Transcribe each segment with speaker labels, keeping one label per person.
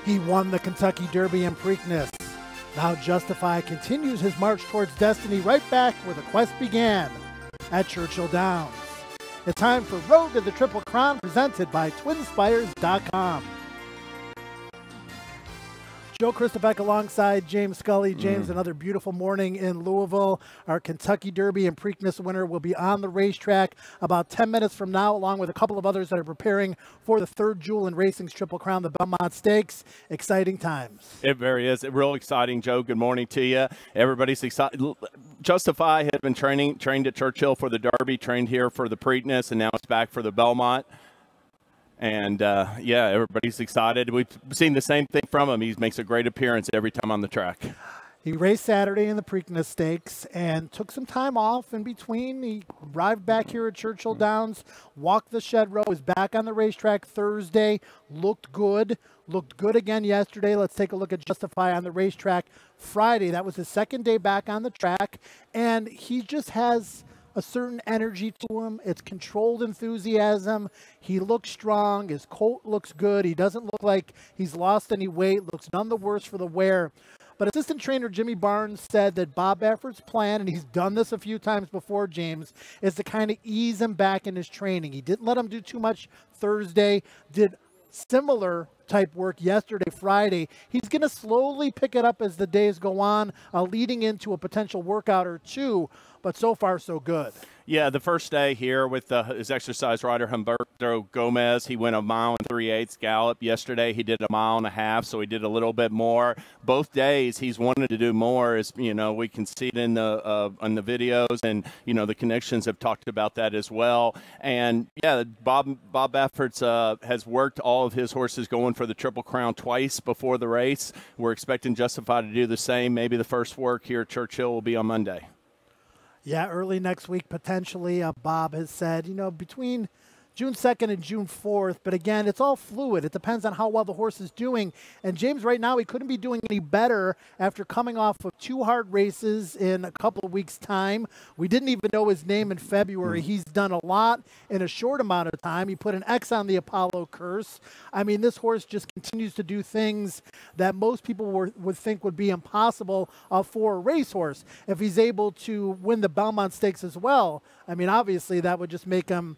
Speaker 1: He won the Kentucky Derby and Preakness. Now Justify continues his march towards destiny right back where the quest began, at Churchill Downs. It's time for Road to the Triple Crown, presented by TwinSpires.com. Joe Christopek alongside James Scully. James, another beautiful morning in Louisville. Our Kentucky Derby and Preakness winner will be on the racetrack about 10 minutes from now, along with a couple of others that are preparing for the third jewel in racing's Triple Crown, the Belmont Stakes. Exciting times.
Speaker 2: It very is. Real exciting, Joe. Good morning to you. Everybody's excited. Justify has been trained at Churchill for the Derby, trained here for the Preakness, and now it's back for the Belmont. And, yeah, everybody's excited. We've seen the same thing from him. He makes a great appearance every time on the track.
Speaker 1: He raced Saturday in the Preakness Stakes and took some time off in between. He arrived back here at Churchill Downs, walked the shed row, was back on the racetrack Thursday, looked good again yesterday. Let's take a look at Justify on the racetrack Friday. That was his second day back on the track, and he just has a certain energy to him. It's controlled enthusiasm. He looks strong. His coat looks good. He doesn't look like he's lost any weight. Looks none the worse for the wear. But assistant trainer Jimmy Barnes said that Bob Baffert's plan, and he's done this a few times before, James, is to kind of ease him back in his training. He didn't let him do too much Thursday, did similar type work yesterday, Friday. He's going to slowly pick it up as the days go on, leading into a potential workout or two. But so far, so good.
Speaker 2: Yeah, the first day here with his exercise rider, Humberto Gomez, he went 1 3/8 gallop. Yesterday, he did 1.5 miles, so he did a little bit more. Both days, he's wanted to do more. As you know, we can see it in the videos, and you know the connections have talked about that as well. And yeah, Bob Baffert's has worked all of his horses going for the Triple Crown twice before the race. We're expecting Justify to do the same. Maybe the first work here at Churchill will be on Monday.
Speaker 1: Yeah, early next week, potentially. Bob has said, you know, between June 2nd and June 4th. But again, it's all fluid. It depends on how well the horse is doing. And James, right now, he couldn't be doing any better after coming off of 2 hard races in a couple of weeks' time. We didn't even know his name in February. He's done a lot in a short amount of time. He put an X on the Apollo curse. I mean, this horse just continues to do things that most people would think would be impossible for a racehorse. If he's able to win the Belmont Stakes as well, I mean, obviously that would just make him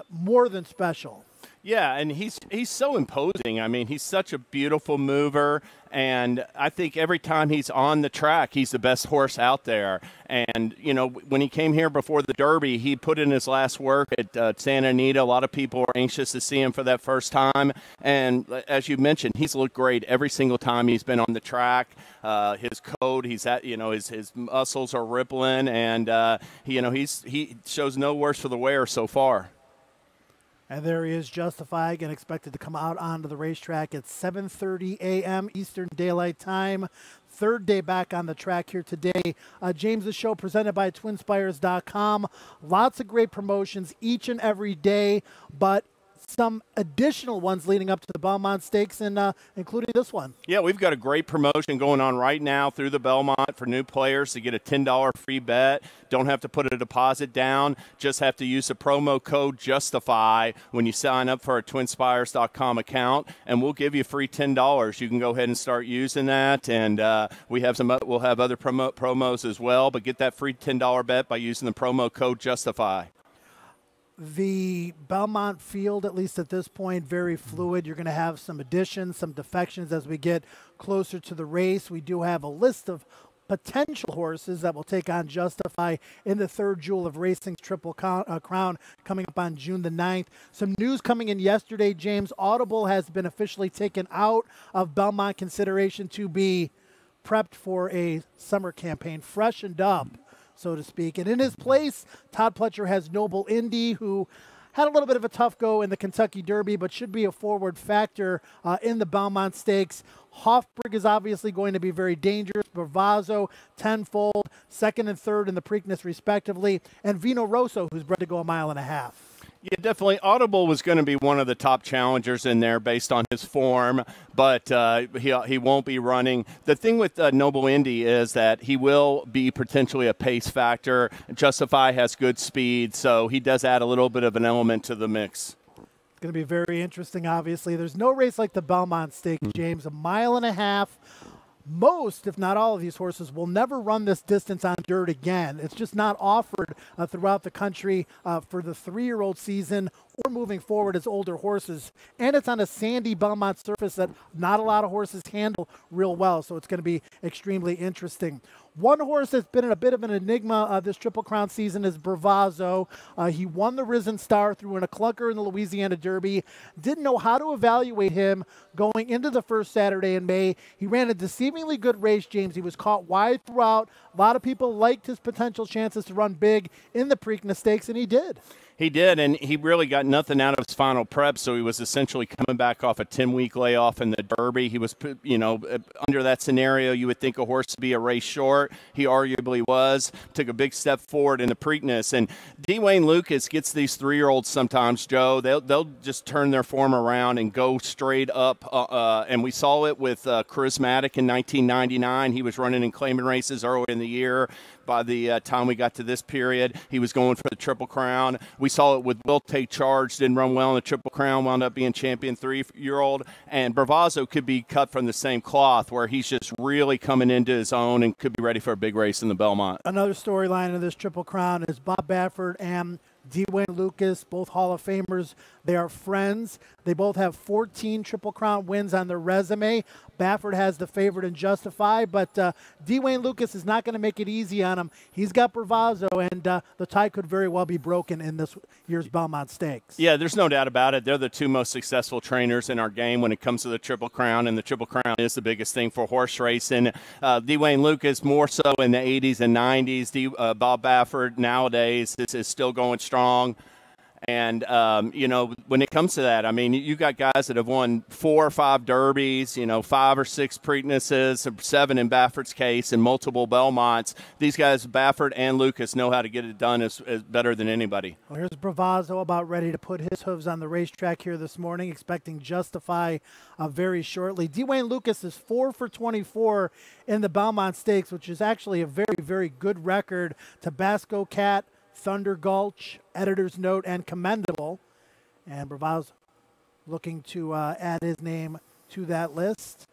Speaker 1: more than special.
Speaker 2: Yeah, and he's so imposing. I mean, he's such a beautiful mover, and I think every time he's on the track, he's the best horse out there. And, you know, when he came here before the Derby, he put in his last work at Santa Anita. A lot of people are anxious to see him for that first time. And as you mentioned, he's looked great every single time he's been on the track. His coat, his muscles are rippling, and, he shows no worse for the wear so far.
Speaker 1: And there he is, Justify, again expected to come out onto the racetrack at 7:30 a.m. Eastern Daylight Time. Third day back on the track here today. James' show presented by TwinSpires.com. Lots of great promotions each and every day, but some additional ones leading up to the Belmont Stakes, and including this one.
Speaker 2: Yeah, we've got a great promotion going on right now through the Belmont for new players to get a $10 free bet. Don't have to put a deposit down. Just have to use the promo code JUSTIFY when you sign up for a TwinSpires.com account, and we'll give you free $10. You can go ahead and start using that, and we'll have other promos as well, but get that free $10 bet by using the promo code JUSTIFY.
Speaker 1: The Belmont field, at least at this point, very fluid. You're going to have some additions, some defections as we get closer to the race. We do have a list of potential horses that will take on Justify in the third jewel of racing's Triple Crown coming up on June the 9th. Some news coming in yesterday, James. Audible has been officially taken out of Belmont consideration to be prepped for a summer campaign, freshened up, so to speak. And in his place, Todd Pletcher has Noble Indy, who had a little bit of a tough go in the Kentucky Derby, but should be a forward factor in the Belmont Stakes. Hofburg is obviously going to be very dangerous. Bravazo, Tenfold, second and third in the Preakness respectively. And Vino Rosso, who's bred to go 1.5 miles.
Speaker 2: Yeah, definitely. Audible was going to be one of the top challengers in there based on his form, but he won't be running. The thing with Noble Indy is that he will be potentially a pace factor. Justify has good speed, so he does add a little bit of an element to the mix.
Speaker 1: It's going to be very interesting, obviously. There's no race like the Belmont Stakes, James. 1.5 miles. Most, if not all of these horses will never run this distance on dirt again. It's just not offered throughout the country for the 3-year-old season or moving forward as older horses. And it's on a sandy Belmont surface that not a lot of horses handle real well, so it's going to be extremely interesting. One horse that's been in a bit of an enigma this Triple Crown season is Bravazo. He won the Risen Star through in a clunker in the Louisiana Derby. Didn't know how to evaluate him going into the first Saturday in May. He ran a deceivingly good race, James. He was caught wide throughout. A lot of people liked his potential chances to run big in the Preakness Stakes, and he did.
Speaker 2: He did, and he really got nothing out of his final prep, so he was essentially coming back off a 10-week layoff in the Derby. He was, under that scenario, you would think a horse would be a race short. He arguably was. Took a big step forward in the Preakness. And Dwayne Lucas gets these 3-year-olds sometimes, Joe. They'll just turn their form around and go straight up. And we saw it with Charismatic in 1999. He was running in claiming races early in the year. By the time we got to this period, he was going for the Triple Crown. We saw it with Will Take Charge, didn't run well in the Triple Crown, wound up being champion 3-year-old. And Bravazo could be cut from the same cloth, where he's just really coming into his own and could be ready for a big race in the Belmont.
Speaker 1: Another storyline of this Triple Crown is Bob Baffert and Dwayne Lucas, both Hall of Famers. They are friends. They both have 14 Triple Crown wins on their resume. Baffert has the favorite in Justify, but Dwayne Lucas is not going to make it easy on him. He's got Bravazo, and the tie could very well be broken in this year's Belmont Stakes.
Speaker 2: Yeah, there's no doubt about it. They're the two most successful trainers in our game when it comes to the Triple Crown, and the Triple Crown is the biggest thing for horse racing. Dwayne Lucas more so in the 80s and 90s. Bob Baffert nowadays is still going strong. And, when it comes to that, I mean, you got guys that have won 4 or 5 Derbies, 5 or 6 Preaknesses, 7 in Baffert's case, and multiple Belmonts. These guys, Baffert and Lucas, know how to get it done as better than anybody.
Speaker 1: Well, here's Bravazo about ready to put his hooves on the racetrack here this morning, expecting Justify very shortly. Dwayne Lucas is 4 for 24 in the Belmont Stakes, which is actually a very, very good record. Tabasco Cat, Thunder Gulch, Editor's Note, and Commendable. And Bravazo looking to add his name to that list.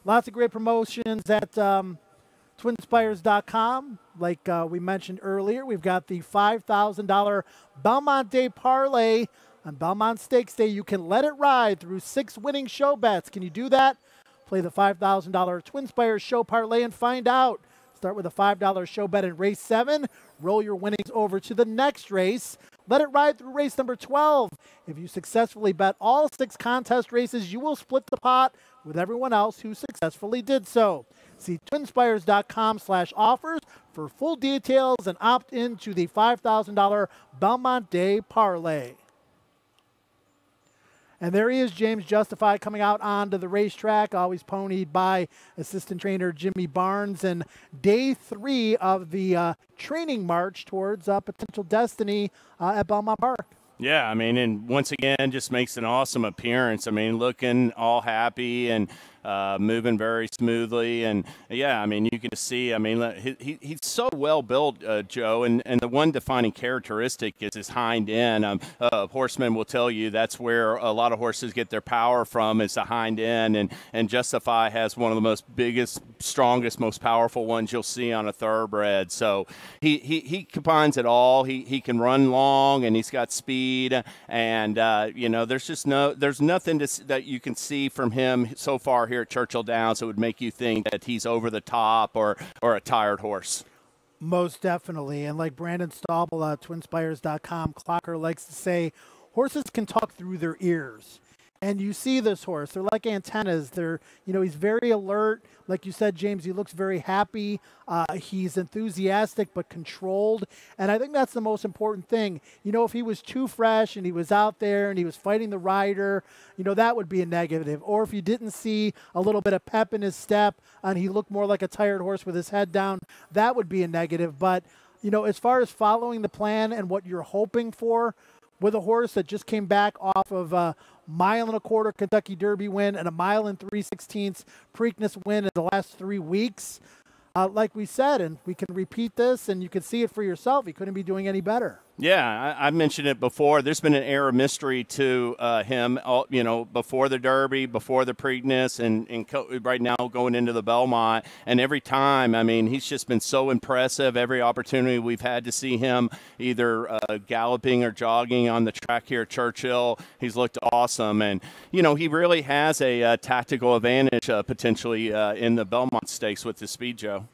Speaker 1: Lots of great promotions at twinspires.com. Like we mentioned earlier, we've got the $5,000 Belmont Day Parlay. On Belmont Stakes Day, you can let it ride through 6 winning show bets. Can you do that? Play the $5,000 Twin Spires Show Parlay and find out. Start with a $5 show bet in race 7. Roll your winnings over to the next race. Let it ride through race number 12. If you successfully bet all 6 contest races, you will split the pot with everyone else who successfully did so. See twinspires.com/offers for full details and opt into the $5,000 Belmont Day Parlay. And there he is, James Justify, coming out onto the racetrack, always ponied by assistant trainer Jimmy Barnes. And day 3 of the training march towards potential destiny at Belmont Park.
Speaker 2: Yeah, I mean, and once again, just makes an awesome appearance. I mean, looking all happy and moving very smoothly. And, yeah, I mean, you can see, I mean, he's so well built, Joe, and the one defining characteristic is his hind end. Horsemen will tell you that's where a lot of horses get their power from, is the hind end. And Justify has one of the most biggest, strongest, most powerful ones you'll see on a thoroughbred. So he combines it all. He can run long, and he's got speed. And, there's nothing that you can see from him so far here at Churchill Downs that would make you think that he's over the top or a tired horse.
Speaker 1: Most definitely. And like Brandon Staubel, twinspires.com, Clocker likes to say, horses can talk through their ears. And you see this horse. They're like antennas. He's very alert. Like you said, James, he looks very happy. He's enthusiastic but controlled. And I think that's the most important thing. If he was too fresh and he was out there and he was fighting the rider, that would be a negative. Or if you didn't see a little bit of pep in his step and he looked more like a tired horse with his head down, that would be a negative. But, as far as following the plan and what you're hoping for, with a horse that just came back off of a 1.25 mile Kentucky Derby win and a 1 3/16 Preakness win in the last 3 weeks. Like we said, and we can repeat this, and you can see it for yourself, he couldn't be doing any better.
Speaker 2: Yeah, I mentioned it before. There's been an air of mystery to him, before the Derby, before the Preakness, and right now going into the Belmont. And every time, I mean, he's just been so impressive. Every opportunity we've had to see him either galloping or jogging on the track here at Churchill, he's looked awesome. And, he really has a tactical advantage potentially in the Belmont Stakes with his speed, Joe.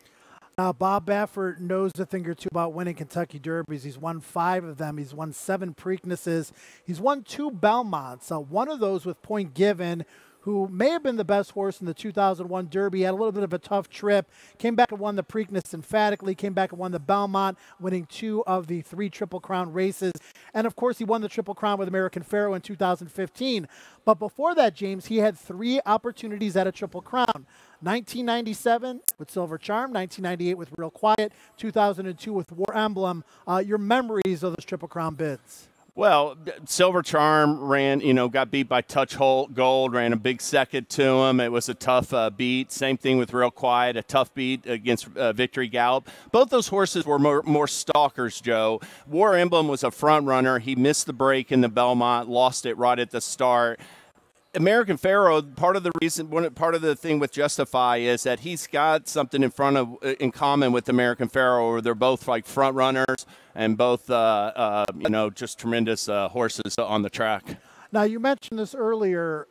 Speaker 1: Bob Baffert knows a thing or two about winning Kentucky Derbies. He's won 5 of them. He's won 7 Preaknesses. He's won 2 Belmonts. One of those with Point Given, who may have been the best horse in the 2001 Derby, had a little bit of a tough trip, came back and won the Preakness emphatically, came back and won the Belmont, winning 2 of the 3 Triple Crown races. And, of course, he won the Triple Crown with American Pharoah in 2015. But before that, James, he had 3 opportunities at a Triple Crown. 1997 with Silver Charm, 1998 with Real Quiet, 2002 with War Emblem. Your memories of those Triple Crown bids?
Speaker 2: Well, Silver Charm ran, got beat by Touch Gold, ran a big second to him. It was a tough beat. Same thing with Real Quiet, a tough beat against Victory Gallop. Both those horses were more stalkers, Joe. War Emblem was a front runner. He missed the break in the Belmont, lost it right at the start. American Pharoah, part of the thing with Justify is that he's got something in common with American Pharoah, where they're both like front runners and both, just tremendous horses on the track.
Speaker 1: Now, you mentioned this earlier,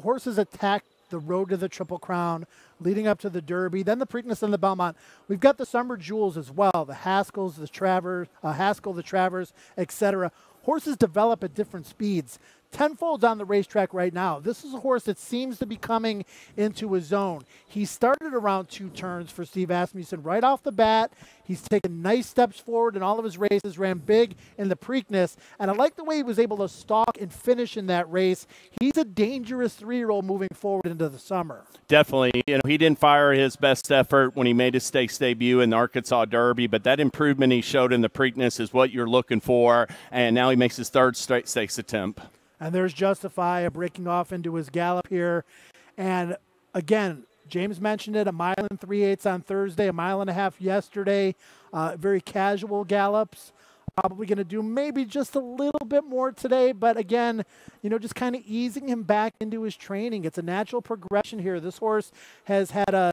Speaker 1: horses attack the road to the Triple Crown, leading up to the Derby, then the Preakness and the Belmont. We've got the Summer Jewels as well, the Haskells, the Travers, the Travers, etc. Horses develop at different speeds. Tenfold's on the racetrack right now. This is a horse that seems to be coming into his zone. He started around 2 turns for Steve Asmussen right off the bat. He's taken nice steps forward in all of his races, ran big in the Preakness, and I like the way he was able to stalk and finish in that race. He's a dangerous 3-year-old moving forward into the summer.
Speaker 2: Definitely. He didn't fire his best effort when he made his stakes debut in the Arkansas Derby, but that improvement he showed in the Preakness is what you're looking for, and now he makes his 3rd straight stakes attempt.
Speaker 1: And there's Justify breaking off into his gallop here. And again, James mentioned it, 1 mile and 3/8 on Thursday, 1.5 miles yesterday. Very casual gallops. Probably going to do maybe just a little bit more today. But again, just kind of easing him back into his training. It's a natural progression here. This horse has had a,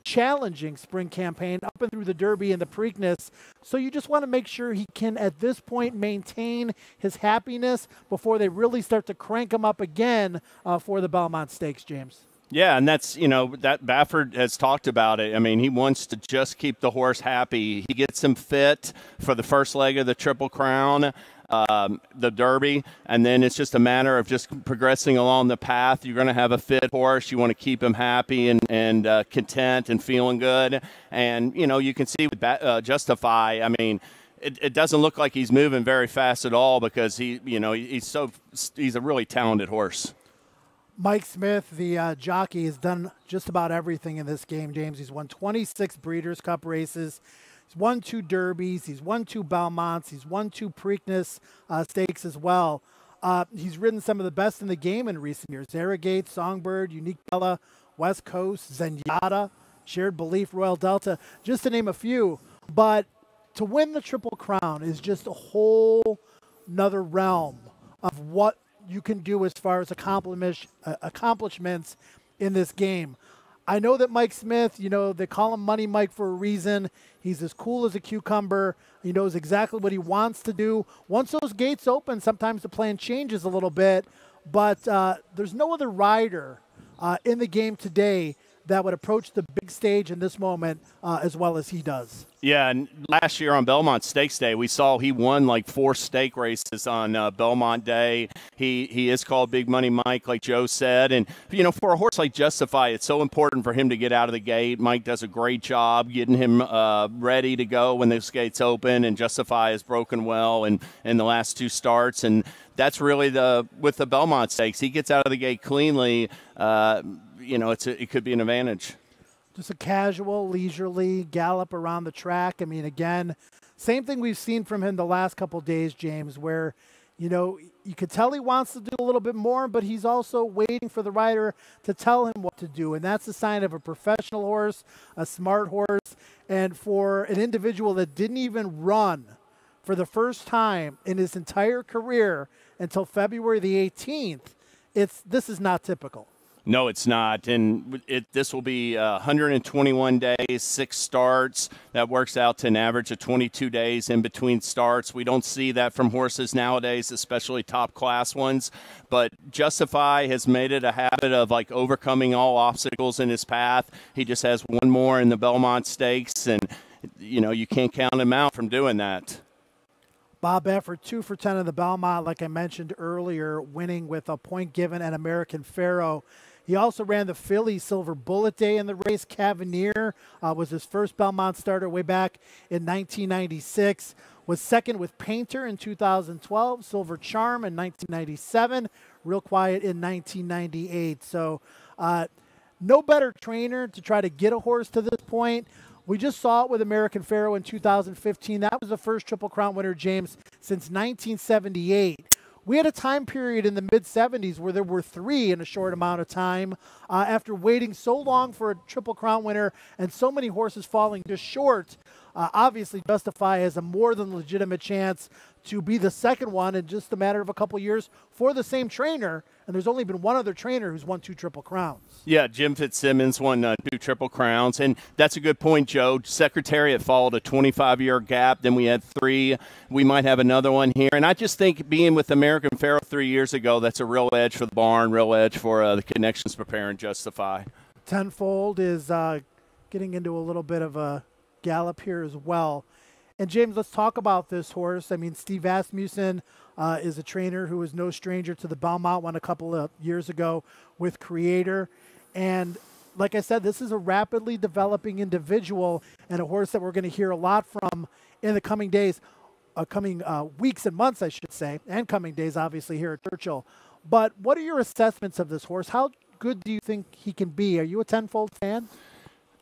Speaker 1: challenging spring campaign up and through the Derby and the Preakness. So you just want to make sure he can, at this point, maintain his happiness before they really start to crank him up again for the Belmont Stakes, James.
Speaker 2: Yeah, and that's, that Baffert has talked about it. I mean, he wants to just keep the horse happy. He gets him fit for the first leg of the Triple Crown, the Derby, and then it's just a matter of just progressing along the path. You're going to have a fit horse. You want to keep him happy and content and feeling good. And, you can see with Justify, I mean, it doesn't look like he's moving very fast at all because he's a really talented horse.
Speaker 1: Mike Smith, the jockey, has done just about everything in this game, James. He's won 26 Breeders' Cup races. He's won 2 Derbies. He's won 2 Belmonts. He's won 2 Preakness stakes as well. He's ridden some of the best in the game in recent years. Arrogate, Songbird, Unique Bella, West Coast, Zenyatta, Shared Belief, Royal Delta, just to name a few. But to win the Triple Crown is just a whole nother realm of what you can do as far as accomplishments in this game. I know that Mike Smith, they call him Money Mike for a reason. He's as cool as a cucumber. He knows exactly what he wants to do. Once those gates open, sometimes the plan changes a little bit, but there's no other rider in the game today that would approach the big stage in this moment as well as he does.
Speaker 2: Yeah, and last year on Belmont Stakes Day, we saw he won like 4 stake races on Belmont Day. He is called Big Money Mike, like Joe said. And, for a horse like Justify, it's so important for him to get out of the gate. Mike does a great job getting him ready to go when those gates open, and Justify has broken well in the last 2 starts. And that's really with the Belmont Stakes. He gets out of the gate cleanly. It could be an advantage.
Speaker 1: Just a casual, leisurely gallop around the track. I mean, again, same thing we've seen from him the last couple of days, James, where, you could tell he wants to do a little bit more, but he's also waiting for the rider to tell him what to do. And that's a sign of a professional horse, a smart horse, and for an individual that didn't even run for the first time in his entire career until February the 18th, this is not typical.
Speaker 2: No, it's not. And this will be 121 days, 6 starts. That works out to an average of 22 days in between starts. We don't see that from horses nowadays, especially top-class ones. But Justify has made it a habit of, like, overcoming all obstacles in his path. He just has one more in the Belmont Stakes, and, you know, you can't count him out from doing that.
Speaker 1: Bob Baffert, 2 for 10 in the Belmont, like I mentioned earlier, winning with a point given at American Pharoah. He also ran the Philly Silver Bullet Day in the race. Cavanier was his first Belmont starter way back in 1996. Was second with Painter in 2012. Silver Charm in 1997. Real Quiet in 1998. So no better trainer to try to get a horse to this point. We just saw it with American Pharoah in 2015. That was the first Triple Crown winner, James, since 1978. We had a time period in the mid-'70s where there were 3 in a short amount of time after waiting so long for a Triple Crown winner and so many horses falling just short. Obviously, Justify has a more than legitimate chance to be the second one in just a matter of a couple years for the same trainer. And there's only been one other trainer who's won 2 Triple Crowns.
Speaker 2: Yeah, Jim Fitzsimmons won 2 Triple Crowns. And that's a good point, Joe. Secretariat followed a 25-year gap. Then we had 3. We might have another one here. And I just think being with American Pharoah 3 years ago, that's a real edge for the barn, real edge for the connections preparing Justify.
Speaker 1: Tenfold is getting into a little bit of a gallop here as well. And James, let's talk about this horse. I mean, Steve Asmussen is a trainer who is no stranger to the Belmont, won a couple of years ago with Creator. And like I said, this is a rapidly developing individual and a horse that we're going to hear a lot from in the coming days, weeks and months, I should say, and coming days, obviously, here at Churchill. But what are your assessments of this horse? How good do you think he can be? Are you a Tenfold fan?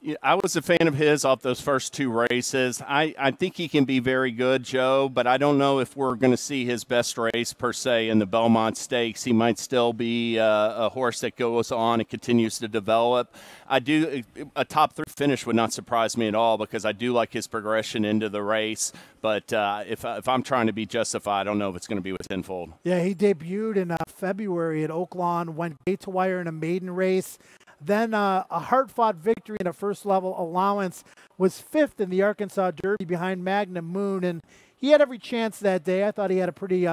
Speaker 2: Yeah, I was a fan of his off those first 2 races. I think he can be very good, Joe, but I don't know if we're going to see his best race per se in the Belmont Stakes. He might still be a horse that goes on and continues to develop. A top 3 finish would not surprise me at all because I do like his progression into the race. But if I'm trying to be Justified, I don't know if it's going to be with Tenfold.
Speaker 1: Yeah, he debuted in February at Oaklawn, went gate to wire in a maiden race. Then a hard-fought victory in a first-level allowance, was 5th in the Arkansas Derby behind Magnum Moon, and he had every chance that day. I thought he had a pretty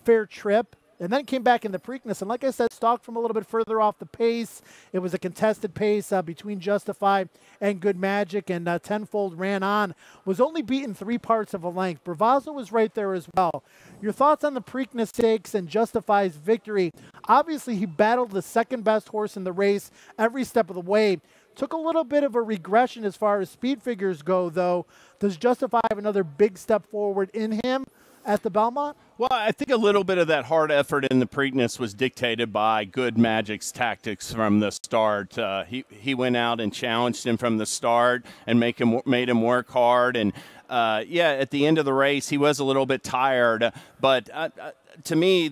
Speaker 1: fair trip, and then came back in the Preakness, and like I said, stalked from a little bit further off the pace. It was a contested pace between Justify and Good Magic, and Tenfold ran on, was only beaten 3 parts of a length. Bravazo was right there as well. Your thoughts on the Preakness Stakes and Justify's victory? Obviously, he battled the second-best horse in the race every step of the way. Took a little bit of a regression as far as speed figures go, though. Does Justify have another big step forward in him at the Belmont?
Speaker 2: Well, I think a little bit of that hard effort in the Preakness was dictated by Good Magic's tactics from the start. He went out and challenged him from the start and made him work hard. And, yeah, at the end of the race, he was a little bit tired. But to me,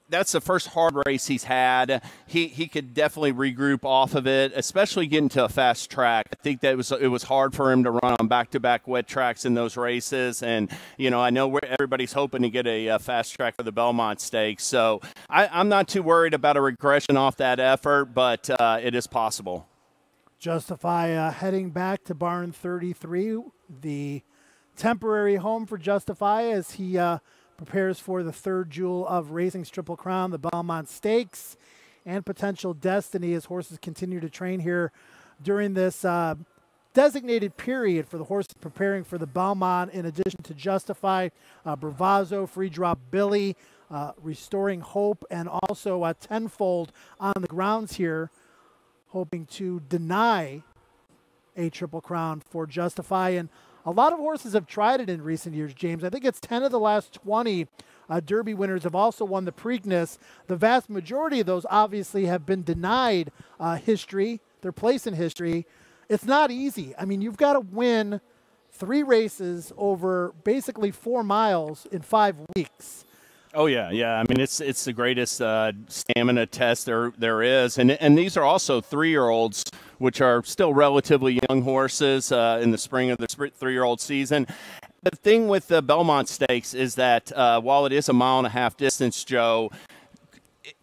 Speaker 2: that's the first hard race he's had. He could definitely regroup off of it, especially getting to a fast track. I think that it was hard for him to run on back-to-back wet tracks in those races. And, you know, I know everybody's hoping to get a fast track for the Belmont Stakes. So I'm not too worried about a regression off that effort, but it is possible.
Speaker 1: Justify heading back to barn 33, the temporary home for Justify as he prepares for the 3rd jewel of Racing's Triple Crown, the Belmont Stakes, and potential destiny as horses continue to train here during this designated period for the horses preparing for the Belmont, in addition to Justify, Bravazo, Free Drop Billy, Restoring Hope, and also Tenfold on the grounds here, hoping to deny a Triple Crown for Justify. And a lot of horses have tried it in recent years, James. I think it's 10 of the last 20 Derby winners have also won the Preakness. The vast majority of those obviously have been denied their place in history. It's not easy. I mean, you've got to win 3 races over basically 4 miles in 5 weeks.
Speaker 2: Oh, yeah. I mean, it's the greatest stamina test there is. And these are also 3-year-olds, which are still relatively young horses in the spring of the 3-year-old season. the thing with the Belmont Stakes is that while it is a 1.5 mile distance, Joe,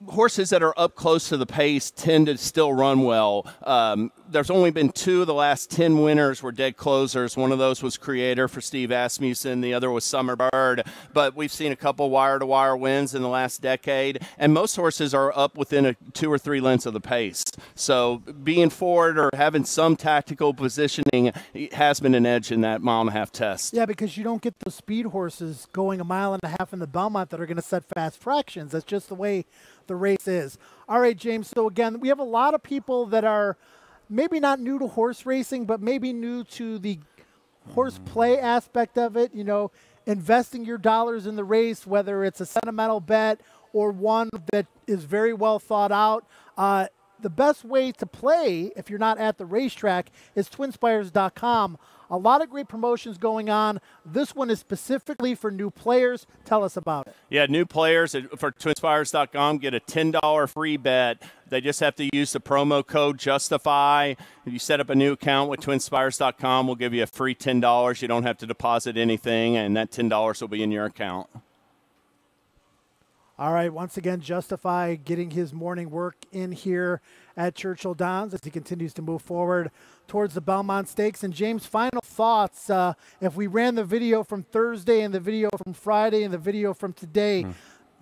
Speaker 2: horses that are up close to the pace tend to still run well. There's only been 2 of the last 10 winners were dead closers. One of those was Creator for Steve Asmussen. The other was Summer Bird. But we've seen a couple wire-to-wire wins in the last decade, and most horses are up within 2 or 3 lengths of the pace. So being forward or having some tactical positioning has been an edge in that 1.5 mile test.
Speaker 1: Yeah, because you don't get those speed horses going 1.5 miles in the Belmont that are going to set fast fractions. That's just the way the race is. All right, James. So again, we have a lot of people that are maybe not new to horse racing, but maybe new to the horse play aspect of it. You know, investing your dollars in the race, whether it's a sentimental bet or one that is very well thought out. The best way to play, if you're not at the racetrack, is twinspires.com. A lot of great promotions going on. This one is specifically for new players. Tell us about it.
Speaker 2: Yeah, new players for twinspires.com get a $10 free bet. They just have to use the promo code JUSTIFY. If you set up a new account with twinspires.com, we'll give you a free $10. You don't have to deposit anything, and that $10 will be in your account.
Speaker 1: All right, once again, Justify getting his morning work in here at Churchill Downs as he continues to move forward towards the Belmont Stakes. And James, final thoughts. If we ran the video from Thursday and the video from Friday and the video from today,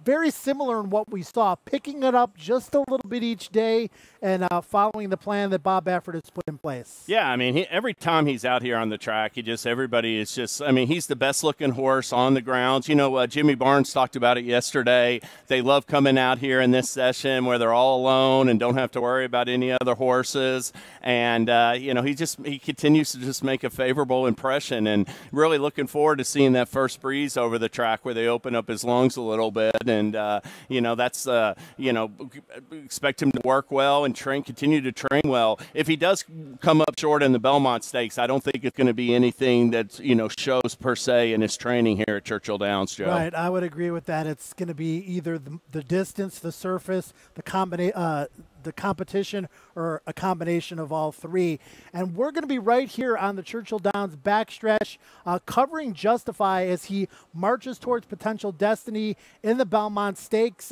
Speaker 1: very similar in what we saw, picking it up just a little bit each day and following the plan that Bob Baffert has put in place.
Speaker 2: Yeah, I mean, every time he's out here on the track, everybody is just, I mean, he's the best-looking horse on the grounds. You know, Jimmy Barnes talked about it yesterday. They love coming out here in this session where they're all alone and don't have to worry about any other horses. And, you know, he continues to just make a favorable impression, and really looking forward to seeing that first breeze over the track where they open up his lungs a little bit. And, you know, that's, you know, expect him to work well and continue to train well. If he does come up short in the Belmont Stakes, I don't think it's going to be anything that, you know, shows per se in his training here at Churchill Downs, Joe.
Speaker 1: Right, I would agree with that. It's going to be either the distance, the surface, the competition, or a combination of all three. And we're going to be right here on the Churchill Downs backstretch covering Justify as he marches towards potential destiny in the Belmont Stakes.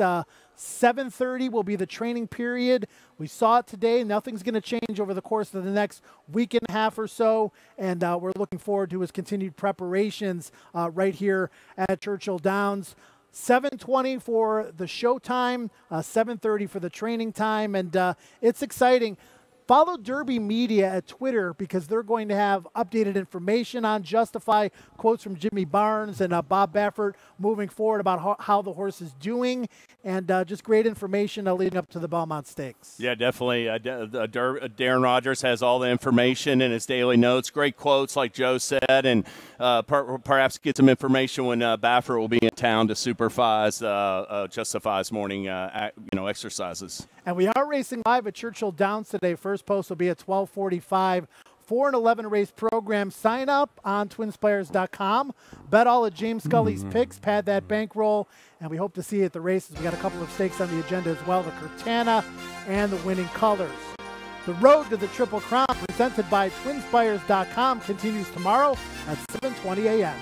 Speaker 1: 7:30 will be the training period. We saw it today. Nothing's going to change over the course of the next week and a half or so, and we're looking forward to his continued preparations right here at Churchill Downs. 7:20 for the show time, 7:30 for the training time, and it's exciting. Follow Derby Media at Twitter because they're going to have updated information on Justify, quotes from Jimmy Barnes and Bob Baffert moving forward about how the horse is doing, and just great information leading up to the Belmont Stakes.
Speaker 2: Yeah, definitely. Darren Rogers has all the information in his daily notes. Great quotes, like Joe said, and perhaps get some information when Baffert will be in town to supervise Justify's morning exercises.
Speaker 1: And we are racing live at Churchill Downs today. First post will be at 12:45. 4 and 11 race program. Sign up on twinspires.com. Bet all of James Scully's picks. Pad that bankroll. And we hope to see you at the races. We got a couple of stakes on the agenda as well. The Curtana and the Winning Colors. The road to the Triple Crown presented by twinspires.com continues tomorrow at 7:20 a.m.